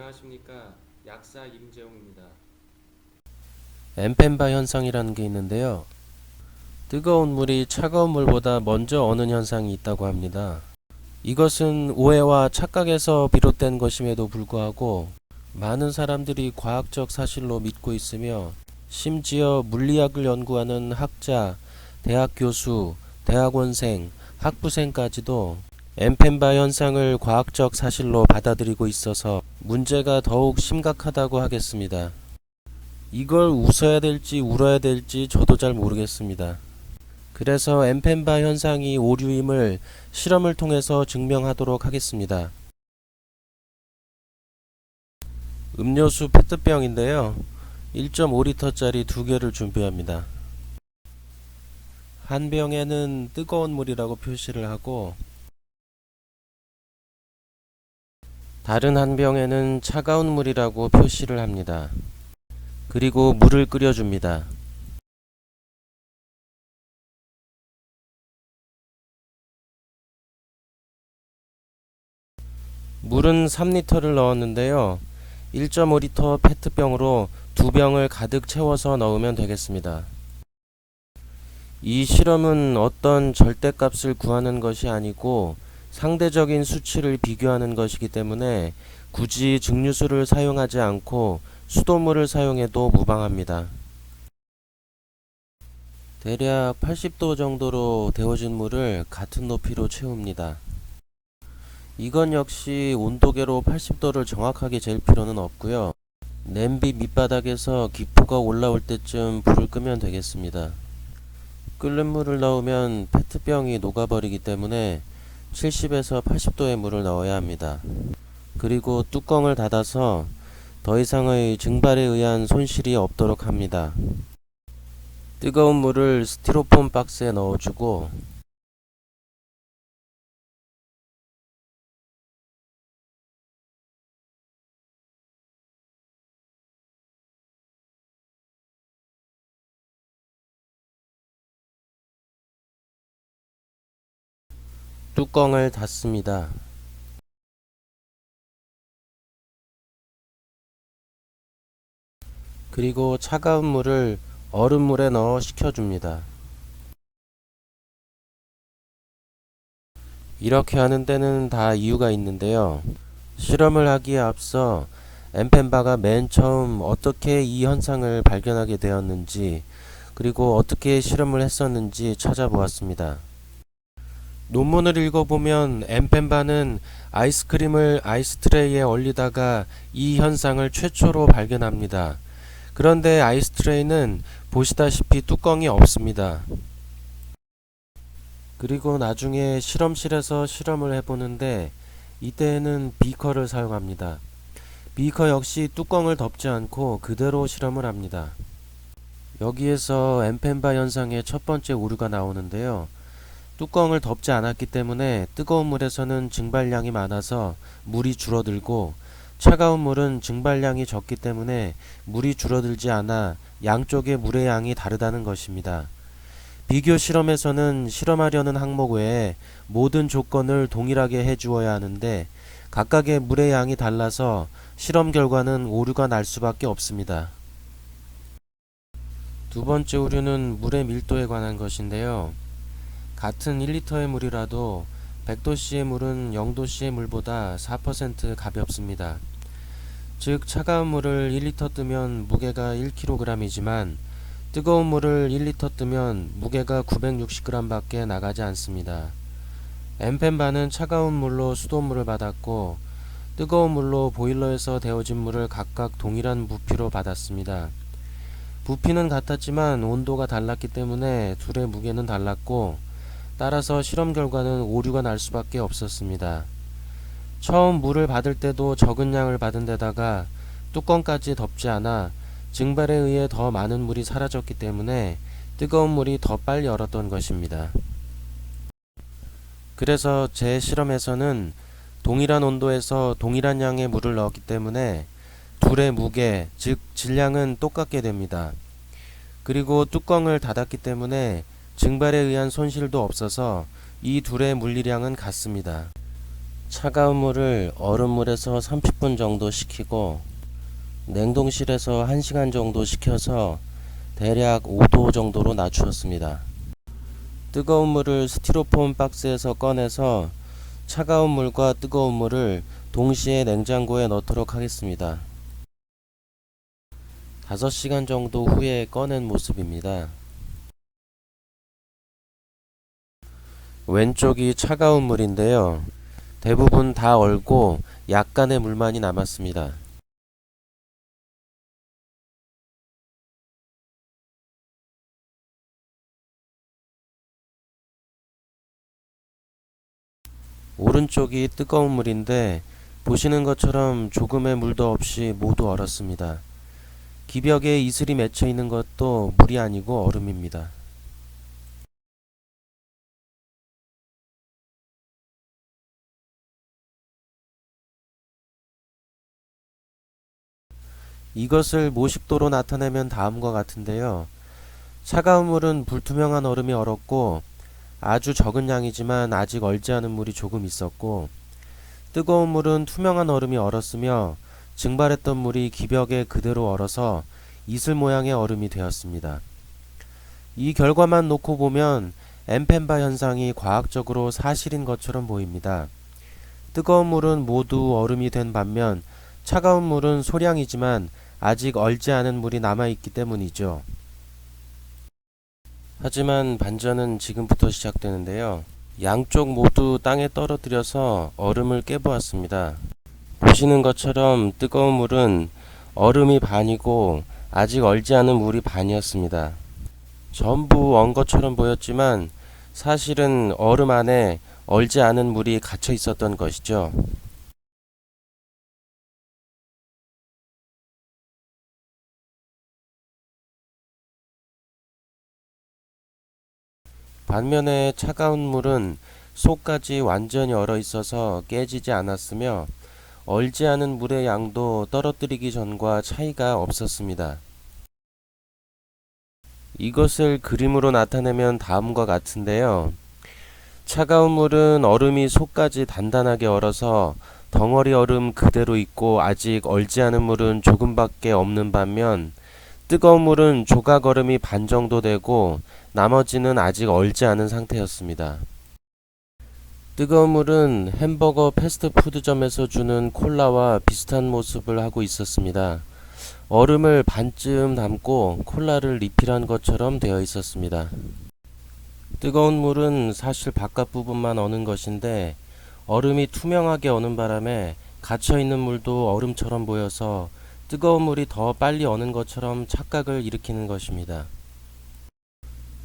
안녕하십니까. 약사 임재용입니다. 엠펜바 현상이라는 게 있는데요. 뜨거운 물이 차가운 물보다 먼저 어는 현상이 있다고 합니다. 이것은 오해와 착각에서 비롯된 것임에도 불구하고 많은 사람들이 과학적 사실로 믿고 있으며 심지어 물리학을 연구하는 학자, 대학 교수, 대학원생, 학부생까지도 엠펜바 현상을 과학적 사실로 받아들이고 있어서 문제가 더욱 심각하다고 하겠습니다. 이걸 웃어야 될지 울어야 될지 저도 잘 모르겠습니다. 그래서 엠펜바 현상이 오류임을 실험을 통해서 증명하도록 하겠습니다. 음료수 페트병인데요. 1.5리터짜리 2개를 준비합니다. 한 병에는 뜨거운 물이라고 표시를 하고 다른 한 병에는 차가운 물이라고 표시를 합니다. 그리고 물을 끓여줍니다. 물은 3리터를 넣었는데요. 1.5리터 페트병으로 2병을 가득 채워서 넣으면 되겠습니다. 이 실험은 어떤 절대값을 구하는 것이 아니고 상대적인 수치를 비교하는 것이기 때문에 굳이 증류수를 사용하지 않고 수돗물을 사용해도 무방합니다. 대략 80도 정도로 데워진 물을 같은 높이로 채웁니다. 이건 역시 온도계로 80도를 정확하게 잴 필요는 없고요. 냄비 밑바닥에서 기포가 올라올 때쯤 불을 끄면 되겠습니다. 끓는 물을 넣으면 페트병이 녹아버리기 때문에 70에서 80도의 물을 넣어야 합니다. 그리고 뚜껑을 닫아서 더 이상의 증발에 의한 손실이 없도록 합니다. 뜨거운 물을 스티로폼 박스에 넣어주고 뚜껑을 닫습니다. 그리고 차가운 물을 얼음물에 넣어 식혀줍니다. 이렇게 하는 데는 다 이유가 있는데요. 실험을 하기에 앞서 엠펜바가 맨 처음 어떻게 이 현상을 발견하게 되었는지 그리고 어떻게 실험을 했었는지 찾아보았습니다. 논문을 읽어보면 엠펜바는 아이스크림을 아이스트레이에 얼리다가 이 현상을 최초로 발견합니다. 그런데 아이스트레이는 보시다시피 뚜껑이 없습니다. 그리고 나중에 실험실에서 실험을 해보는데 이때에는 비커를 사용합니다. 비커 역시 뚜껑을 덮지 않고 그대로 실험을 합니다. 여기에서 엠펜바 현상의 첫 번째 오류가 나오는데요. 뚜껑을 덮지 않았기 때문에 뜨거운 물에서는 증발량이 많아서 물이 줄어들고 차가운 물은 증발량이 적기 때문에 물이 줄어들지 않아 양쪽의 물의 양이 다르다는 것입니다. 비교 실험에서는 실험하려는 항목 외에 모든 조건을 동일하게 해주어야 하는데 각각의 물의 양이 달라서 실험 결과는 오류가 날 수밖에 없습니다. 두 번째 오류는 물의 밀도에 관한 것인데요. 같은 1리터의 물이라도 100도씨의 물은 0도씨의 물보다 4% 가볍습니다. 즉 차가운 물을 1리터 뜨면 무게가 1kg이지만 뜨거운 물을 1리터 뜨면 무게가 960g 밖에 나가지 않습니다. 엠펜바는 차가운 물로 수돗물을 받았고 뜨거운 물로 보일러에서 데워진 물을 각각 동일한 부피로 받았습니다. 부피는 같았지만 온도가 달랐기 때문에 둘의 무게는 달랐고 따라서 실험 결과는 오류가 날 수밖에 없었습니다. 처음 물을 받을 때도 적은 양을 받은 데다가 뚜껑까지 덮지 않아 증발에 의해 더 많은 물이 사라졌기 때문에 뜨거운 물이 더 빨리 얼었던 것입니다. 그래서 제 실험에서는 동일한 온도에서 동일한 양의 물을 넣었기 때문에 둘의 무게, 즉 질량은 똑같게 됩니다. 그리고 뚜껑을 닫았기 때문에 증발에 의한 손실도 없어서 이 둘의 물리량은 같습니다. 차가운 물을 얼음물에서 30분 정도 식히고 냉동실에서 1시간 정도 식혀서 대략 5도 정도로 낮추었습니다. 뜨거운 물을 스티로폼 박스에서 꺼내서 차가운 물과 뜨거운 물을 동시에 냉장고에 넣도록 하겠습니다. 5시간 정도 후에 꺼낸 모습입니다. 왼쪽이 차가운 물인데요. 대부분 다 얼고 약간의 물만이 남았습니다. 오른쪽이 뜨거운 물인데 보시는 것처럼 조금의 물도 없이 모두 얼었습니다. 기벽에 이슬이 맺혀 있는 것도 물이 아니고 얼음입니다. 이것을 모식도로 나타내면 다음과 같은데요. 차가운 물은 불투명한 얼음이 얼었고 아주 적은 양이지만 아직 얼지 않은 물이 조금 있었고, 뜨거운 물은 투명한 얼음이 얼었으며 증발했던 물이 기벽에 그대로 얼어서 이슬 모양의 얼음이 되었습니다. 이 결과만 놓고 보면 엠펜바 현상이 과학적으로 사실인 것처럼 보입니다. 뜨거운 물은 모두 얼음이 된 반면 차가운 물은 소량이지만 아직 얼지 않은 물이 남아있기 때문이죠. 하지만 반전은 지금부터 시작되는데요. 양쪽 모두 땅에 떨어뜨려서 얼음을 깨보았습니다. 보시는 것처럼 뜨거운 물은 얼음이 반이고 아직 얼지 않은 물이 반이었습니다. 전부 얼 것처럼 보였지만 사실은 얼음 안에 얼지 않은 물이 갇혀 있었던 것이죠. 반면에 차가운 물은 속까지 완전히 얼어 있어서 깨지지 않았으며 얼지 않은 물의 양도 떨어뜨리기 전과 차이가 없었습니다. 이것을 그림으로 나타내면 다음과 같은데요. 차가운 물은 얼음이 속까지 단단하게 얼어서 덩어리 얼음 그대로 있고 아직 얼지 않은 물은 조금밖에 없는 반면 뜨거운 물은 조각 얼음이 반 정도 되고 나머지는 아직 얼지 않은 상태였습니다. 뜨거운 물은 햄버거 패스트푸드점에서 주는 콜라와 비슷한 모습을 하고 있었습니다. 얼음을 반쯤 담고 콜라를 리필한 것처럼 되어 있었습니다. 뜨거운 물은 사실 바깥 부분만 어는 것인데 얼음이 투명하게 어는 바람에 갇혀있는 물도 얼음처럼 보여서 뜨거운 물이 더 빨리 어는 것처럼 착각을 일으키는 것입니다.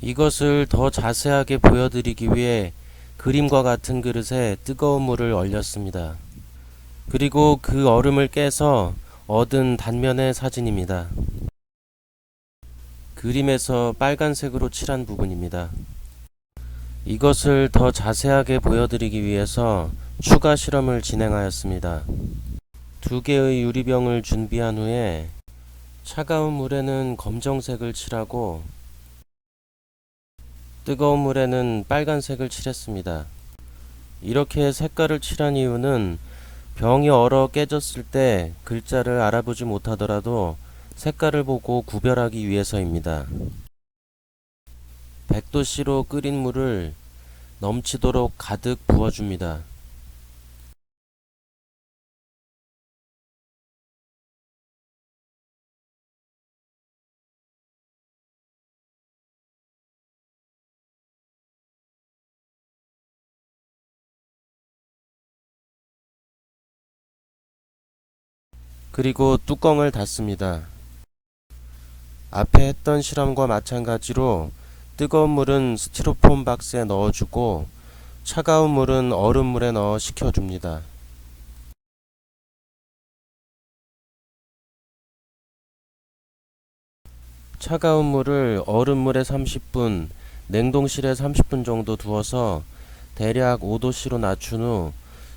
이것을 더 자세하게 보여드리기 위해 그림과 같은 그릇에 뜨거운 물을 얼렸습니다. 그리고 그 얼음을 깨서 얻은 단면의 사진입니다. 그림에서 빨간색으로 칠한 부분입니다. 이것을 더 자세하게 보여드리기 위해서 추가 실험을 진행하였습니다. 2개의 유리병을 준비한 후에 차가운 물에는 검정색을 칠하고 뜨거운 물에는 빨간색을 칠했습니다. 이렇게 색깔을 칠한 이유는 병이 얼어 깨졌을 때 글자를 알아보지 못하더라도 색깔을 보고 구별하기 위해서입니다. 100도씨로 끓인 물을 넘치도록 가득 부어줍니다. 그리고 뚜껑을 닫습니다. 앞에 했던 실험과 마찬가지로 뜨거운 물은 스티로폼 박스에 넣어주고 차가운 물은 얼음물에 넣어 식혀줍니다. 차가운 물을 얼음물에 30분, 냉동실에 30분 정도 두어서 대략 5도씨로 낮춘 후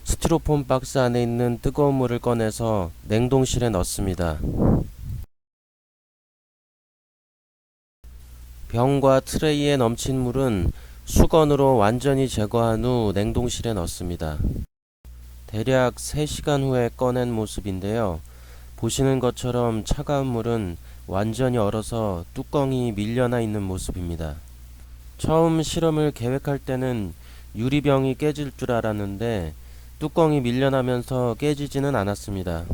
스티로폼 박스 안에 있는 뜨거운 물을 꺼내서 냉동실에 넣습니다. 병과 트레이에 넘친 물은 수건으로 완전히 제거한 후 냉동실에 넣습니다. 대략 3시간 후에 꺼낸 모습인데요. 보시는 것처럼 차가운 물은 완전히 얼어서 뚜껑이 밀려나 있는 모습입니다. 처음 실험을 계획할 때는 유리병이 깨질 줄 알았는데 뚜껑이 밀려나면서 깨지지는 않았습니다.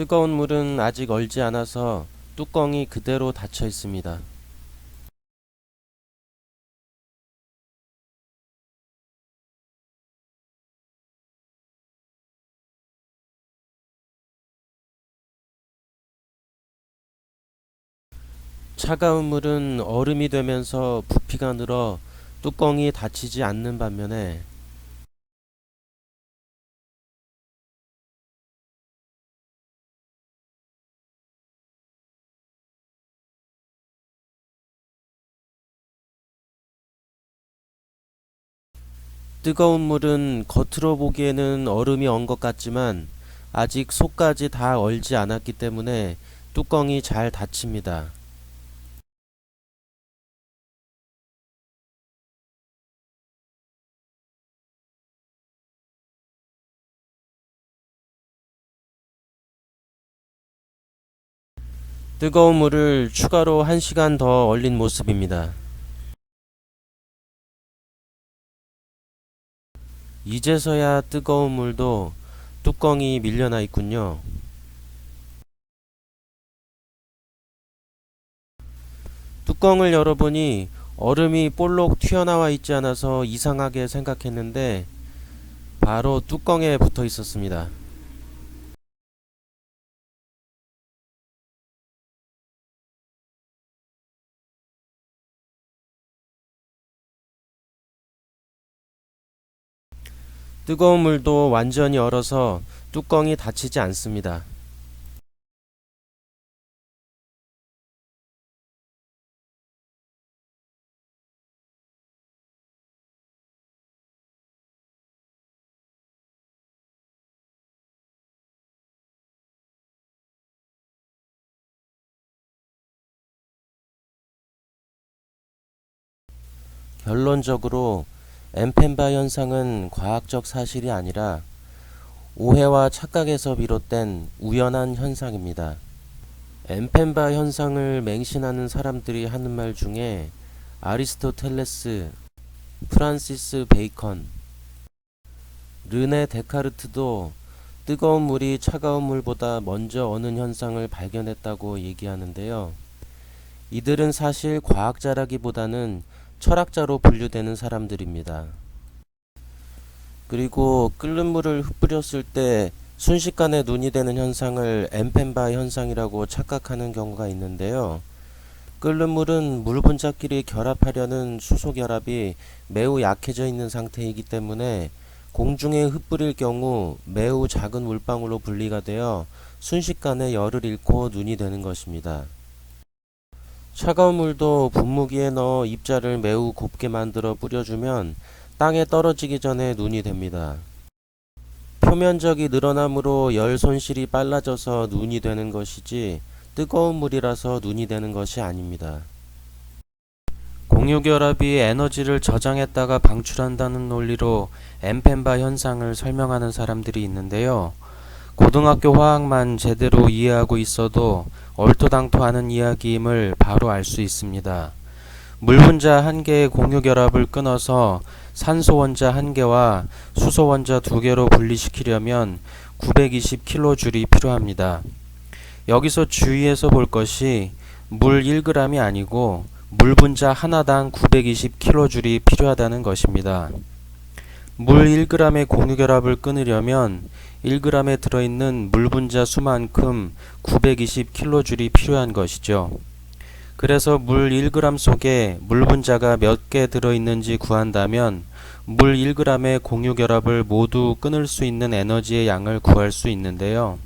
뜨거운 물은 아직 얼지 않아서 뚜껑이 그대로 닫혀 있습니다. 차가운 물은 얼음이 되면서 부피가 늘어 뚜껑이 닫히지 않는 반면에 뜨거운 물은 겉으로 보기에는 얼음이 언 것 같지만 아직 속까지 다 얼지 않았기 때문에 뚜껑이 잘 닫힙니다. 뜨거운 물을 추가로 1시간 더 얼린 모습입니다. 이제서야 뜨거운 물도 뚜껑이 밀려나 있군요. 뚜껑을 열어보니 얼음이 볼록 튀어나와 있지 않아서 이상하게 생각했는데 바로 뚜껑에 붙어 있었습니다. 뜨거운 물도 완전히 얼어서 뚜껑이 닫히지 않습니다. 결론적으로 엠펜바 현상은 과학적 사실이 아니라 오해와 착각에서 비롯된 우연한 현상입니다. 엠펜바 현상을 맹신하는 사람들이 하는 말 중에 아리스토텔레스, 프란시스 베이컨, 르네 데카르트도 뜨거운 물이 차가운 물보다 먼저 어는 현상을 발견했다고 얘기하는데요. 이들은 사실 과학자라기보다는 철학자로 분류되는 사람들입니다. 그리고 끓는 물을 흩뿌렸을 때 순식간에 눈이 되는 현상을 엠펜바 현상이라고 착각하는 경우가 있는데요. 끓는 물은 물 분자끼리 결합하려는 수소 결합이 매우 약해져 있는 상태이기 때문에 공중에 흩뿌릴 경우 매우 작은 물방울로 분리가 되어 순식간에 열을 잃고 눈이 되는 것입니다. 차가운 물도 분무기에 넣어 입자를 매우 곱게 만들어 뿌려주면 땅에 떨어지기 전에 눈이 됩니다. 표면적이 늘어남으로 열 손실이 빨라져서 눈이 되는 것이지 뜨거운 물이라서 눈이 되는 것이 아닙니다. 공유결합이 에너지를 저장했다가 방출한다는 논리로 엠펜바 현상을 설명하는 사람들이 있는데요. 고등학교 화학만 제대로 이해하고 있어도 얼토당토하는 이야기임을 바로 알 수 있습니다. 물 분자 1개의 공유결합을 끊어서 산소 원자 1개와 수소 원자 2개로 분리시키려면 920kJ이 필요합니다. 여기서 주의해서 볼 것이 물 1g이 아니고 물 분자 하나당 920kJ이 필요하다는 것입니다. 물 1g의 공유결합을 끊으려면 1g에 들어있는 물 분자 수만큼 920kJ이 필요한 것이죠. 그래서 물 1g 속에 물 분자가 몇 개 들어있는지 구한다면 물 1g의 공유결합을 모두 끊을 수 있는 에너지의 양을 구할 수 있는데요.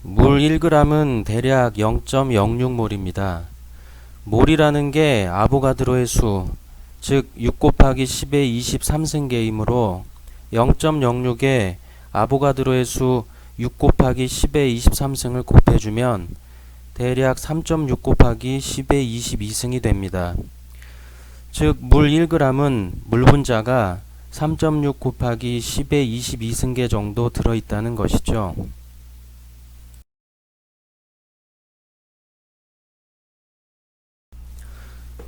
물 1g은 대략 0.06몰입니다. 몰이라는 게 아보가드로의 수, 즉 6 곱하기 10의 23승계이므로 0.06에 아보가드로의 수 6 곱하기 10의 23승을 곱해주면 대략 3.6 곱하기 10의 22승이 됩니다. 즉 물 1g은 물 분자가 3.6 곱하기 10의 22승계 정도 들어있다는 것이죠.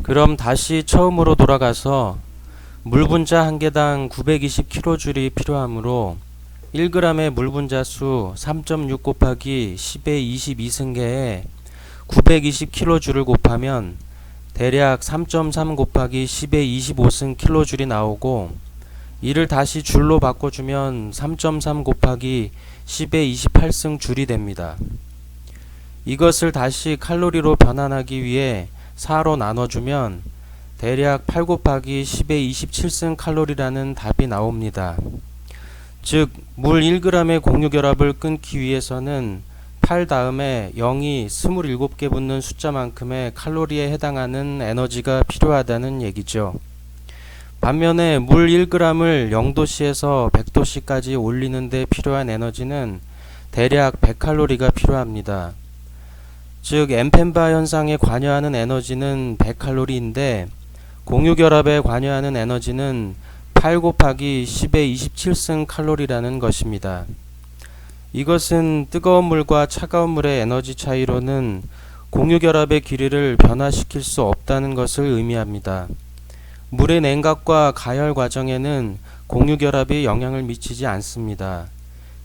그럼 다시 처음으로 돌아가서 물 분자 한 개당 920kJ이 필요하므로 1g의 물 분자 수 3.6 곱하기 10의 22승계에 920kJ를 곱하면 대략 3.3 곱하기 10의 25승 kJ이 나오고, 이를 다시 줄로 바꿔주면 3.3 곱하기 10의 28승 줄이 됩니다. 이것을 다시 칼로리로 변환하기 위해 4로 나눠주면 대략 8 곱하기 10의 27승 칼로리라는 답이 나옵니다. 즉 물 1g의 공유결합을 끊기 위해서는 8 다음에 0이 27개 붙는 숫자만큼의 칼로리에 해당하는 에너지가 필요하다는 얘기죠. 반면에 물 1g을 0도씨에서 100도씨까지 올리는 데 필요한 에너지는 대략 100칼로리가 필요합니다. 즉 엠펜바 현상에 관여하는 에너지는 100칼로리인데 공유결합에 관여하는 에너지는 8 곱하기 10의 27승 칼로리라는 것입니다. 이것은 뜨거운 물과 차가운 물의 에너지 차이로는 공유결합의 길이를 변화시킬 수 없다는 것을 의미합니다. 물의 냉각과 가열 과정에는 공유결합이 영향을 미치지 않습니다.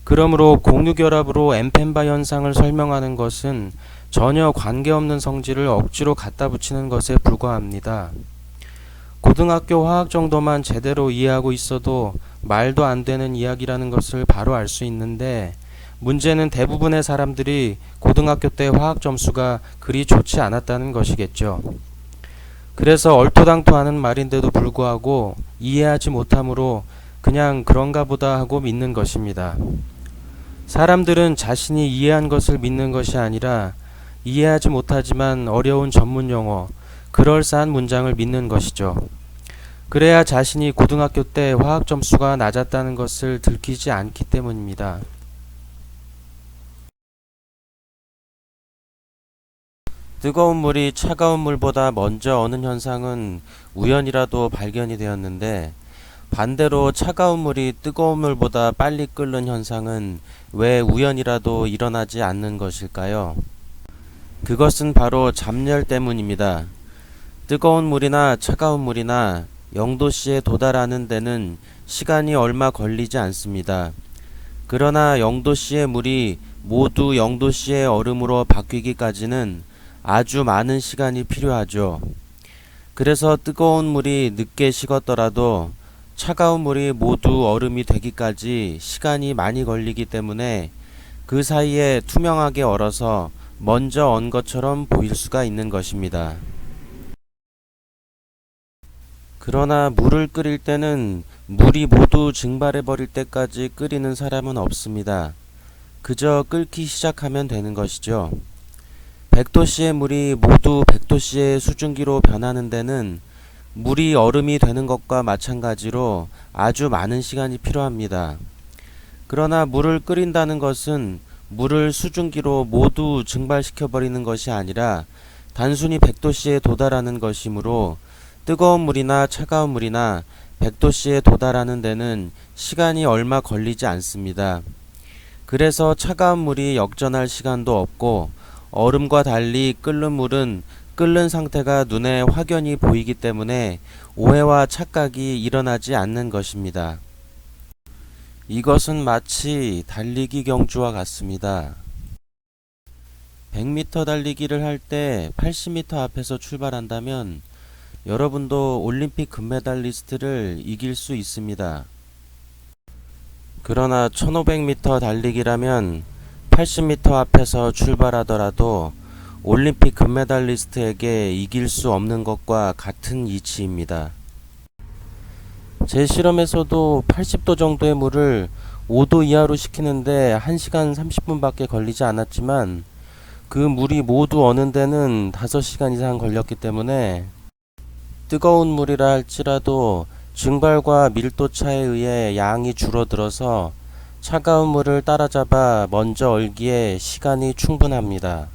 그러므로 공유결합으로 엠펜바 현상을 설명하는 것은 전혀 관계없는 성질을 억지로 갖다 붙이는 것에 불과합니다. 고등학교 화학 정도만 제대로 이해하고 있어도 말도 안 되는 이야기라는 것을 바로 알 수 있는데, 문제는 대부분의 사람들이 고등학교 때 화학 점수가 그리 좋지 않았다는 것이겠죠. 그래서 얼토당토하는 말인데도 불구하고 이해하지 못하므로 그냥 그런가 보다 하고 믿는 것입니다. 사람들은 자신이 이해한 것을 믿는 것이 아니라 이해하지 못하지만 어려운 전문 용어, 그럴싸한 문장을 믿는 것이죠. 그래야 자신이 고등학교 때 화학 점수가 낮았다는 것을 들키지 않기 때문입니다. 뜨거운 물이 차가운 물보다 먼저 어는 현상은 우연이라도 발견이 되었는데, 반대로 차가운 물이 뜨거운 물보다 빨리 끓는 현상은 왜 우연이라도 일어나지 않는 것일까요? 그것은 바로 잡열 때문입니다. 뜨거운 물이나 차가운 물이나 0도씨에 도달하는 데는 시간이 얼마 걸리지 않습니다. 그러나 0도씨의 물이 모두 0도씨의 얼음으로 바뀌기까지는 아주 많은 시간이 필요하죠. 그래서 뜨거운 물이 늦게 식었더라도 차가운 물이 모두 얼음이 되기까지 시간이 많이 걸리기 때문에 그 사이에 투명하게 얼어서 먼저 언 것처럼 보일 수가 있는 것입니다. 그러나 물을 끓일 때는 물이 모두 증발해 버릴 때까지 끓이는 사람은 없습니다. 그저 끓기 시작하면 되는 것이죠. 100도씨의 물이 모두 100도씨의 수증기로 변하는 데는 물이 얼음이 되는 것과 마찬가지로 아주 많은 시간이 필요합니다. 그러나 물을 끓인다는 것은 물을 수증기로 모두 증발시켜 버리는 것이 아니라 단순히 100도씨에 도달하는 것이므로 뜨거운 물이나 차가운 물이나 100도씨에 도달하는 데는 시간이 얼마 걸리지 않습니다. 그래서 차가운 물이 역전할 시간도 없고, 얼음과 달리 끓는 물은 끓는 상태가 눈에 확연히 보이기 때문에 오해와 착각이 일어나지 않는 것입니다. 이것은 마치 달리기 경주와 같습니다. 100m 달리기를 할 때 80m 앞에서 출발한다면 여러분도 올림픽 금메달리스트를 이길 수 있습니다. 그러나 1500m 달리기라면 80m 앞에서 출발하더라도 올림픽 금메달리스트에게 이길 수 없는 것과 같은 이치입니다. 제 실험에서도 80도 정도의 물을 5도 이하로 식히는데 1시간 30분밖에 걸리지 않았지만 그 물이 모두 어는 데는 5시간 이상 걸렸기 때문에 뜨거운 물이라 할지라도 증발과 밀도 차에 의해 양이 줄어들어서 차가운 물을 따라잡아 먼저 얼기에 시간이 충분합니다.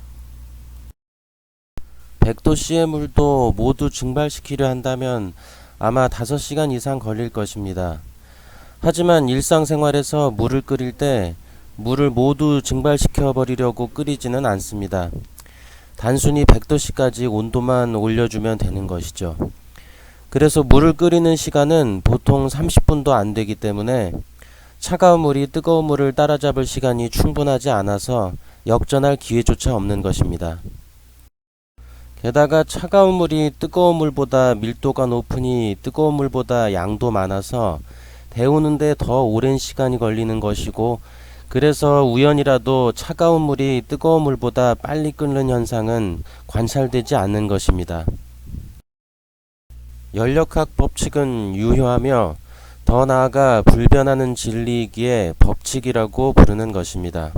100도씨의 물도 모두 증발시키려 한다면 아마 5시간 이상 걸릴 것입니다. 하지만 일상생활에서 물을 끓일 때 물을 모두 증발시켜 버리려고 끓이지는 않습니다. 단순히 100도씨까지 온도만 올려주면 되는 것이죠. 그래서 물을 끓이는 시간은 보통 30분도 안 되기 때문에 차가운 물이 뜨거운 물을 따라잡을 시간이 충분하지 않아서 역전할 기회조차 없는 것입니다. 게다가 차가운 물이 뜨거운 물보다 밀도가 높으니 뜨거운 물보다 양도 많아서 데우는데 더 오랜 시간이 걸리는 것이고, 그래서 우연이라도 차가운 물이 뜨거운 물보다 빨리 끓는 현상은 관찰되지 않는 것입니다. 연력학 법칙은 유효하며 더 나아가 불변하는 진리이기에 법칙이라고 부르는 것입니다.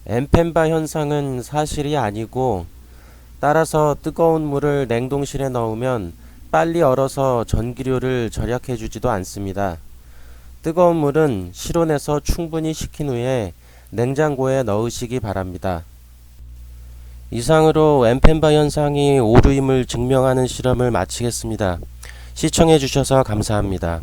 엔펜바 현상은 사실이 아니고, 따라서 뜨거운 물을 냉동실에 넣으면 빨리 얼어서 전기료를 절약해 주지도 않습니다. 뜨거운 물은 실온에서 충분히 식힌 후에 냉장고에 넣으시기 바랍니다. 이상으로 엔펜바 현상이 오류임을 증명하는 실험을 마치겠습니다. 시청해 주셔서 감사합니다.